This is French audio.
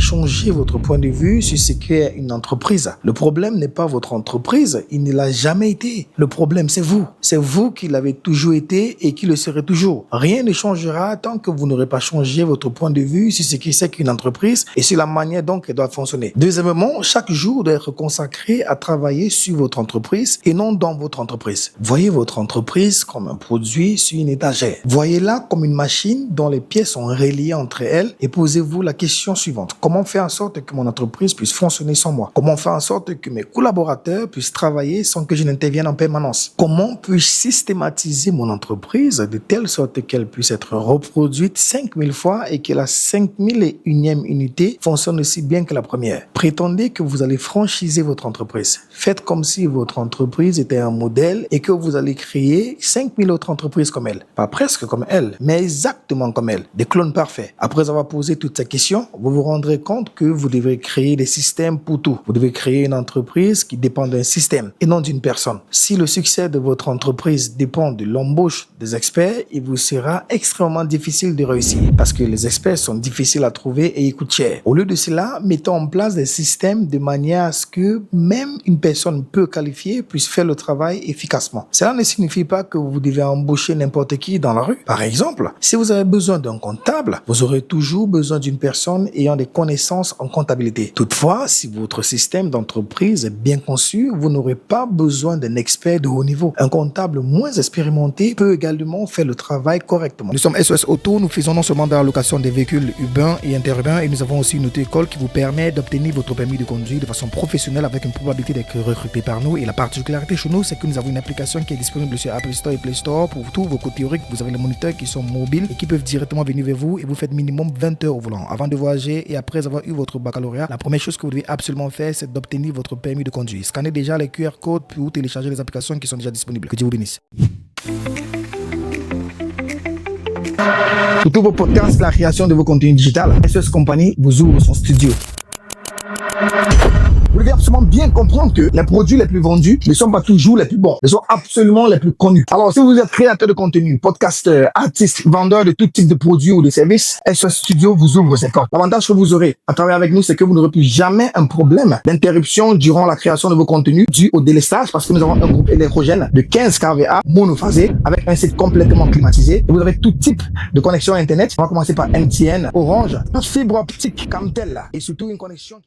changer votre point de vue sur ce qu'est une entreprise. Le problème n'est pas votre entreprise, il ne l'a jamais été. Le problème, c'est vous. C'est vous qui l'avez toujours été et qui le serez toujours. Rien ne changera tant que vous n'aurez pas changé votre point de vue sur ce que c'est qu'une entreprise et sur la manière dont elle doit fonctionner. Deuxièmement, chaque jour doit être consacré à travailler sur votre entreprise et non dans votre entreprise. Voyez votre entreprise comme un produit sur une étagère. Voyez-la comme une machine dont les pièces sont reliées entre elles et posez-vous la question suivante. Comment faire en sorte que mon entreprise puisse fonctionner sans moi? Comment faire en sorte que mes collaborateurs puissent travailler sans que je n'intervienne en permanence? Comment puis-je systématiser mon entreprise de telle sorte qu'elle puisse être reproduite 5000 fois et que la 5001e unité fonctionne aussi bien que la première? Prétendez que vous allez franchiser votre entreprise. Faites comme si votre entreprise était un modèle et que vous allez créer 5000 autres entreprises comme elle. Pas presque comme elle, mais exactement comme elle. Des clones parfaits. Après avoir posé toutes ces questions, vous vous rendrez compte que vous devez créer des systèmes pour tout. Vous devez créer une entreprise qui dépend d'un système et non d'une personne. Si le succès de votre entreprise dépend de l'embauche des experts, il vous sera extrêmement difficile de réussir parce que les experts sont difficiles à trouver et ils coûtent cher. Au lieu de cela, mettons en place des systèmes de manière à ce que même une personne peu qualifiée puisse faire le travail efficacement. Cela ne signifie pas que vous devez embaucher n'importe qui dans la rue. Par exemple, si vous avez besoin d'un comptable, vous aurez toujours besoin d'une personne ayant des connaissances en comptabilité. Toutefois, si votre système d'entreprise est bien conçu, vous n'aurez pas besoin d'un expert de haut niveau. Un comptable moins expérimenté peut également faire le travail correctement. Nous sommes SOS Auto, nous faisons non seulement de la location des véhicules urbains et interurbains et nous avons aussi une auto-école qui vous permet d'obtenir votre permis de conduire de façon professionnelle avec une probabilité d'être recruté par nous. Et la particularité chez nous, c'est que nous avons une application qui est disponible sur Apple Store et Play Store pour tous vos cours théoriques. Vous avez les moniteurs qui sont mobiles et qui peuvent directement venir vers vous et vous faites minimum 20 heures au volant. Avant de voyager et après avoir eu votre baccalauréat, la première chose que vous devez absolument faire, c'est d'obtenir votre permis de conduire. Scannez déjà les QR codes pour télécharger les applications qui sont déjà disponibles. Que Dieu vous bénisse. Pour tous vos podcasts, la création de vos contenus digitaux, SOS Company vous ouvre son studio. Vous devez absolument bien comprendre que les produits les plus vendus ne sont pas toujours les plus bons, ils sont absolument les plus connus. Alors, si vous êtes créateur de contenu, podcasteur, artiste, vendeur de tout type de produits ou de services, SOS Studio vous ouvre ses portes. L'avantage que vous aurez à travailler avec nous, c'est que vous n'aurez plus jamais un problème d'interruption durant la création de vos contenus dû au délestage parce que nous avons un groupe électrogène de 15 kVA monophasé avec un site complètement climatisé. Et vous avez tout type de connexion Internet. On va commencer par MTN, Orange, fibre optique, Camtel et surtout une connexion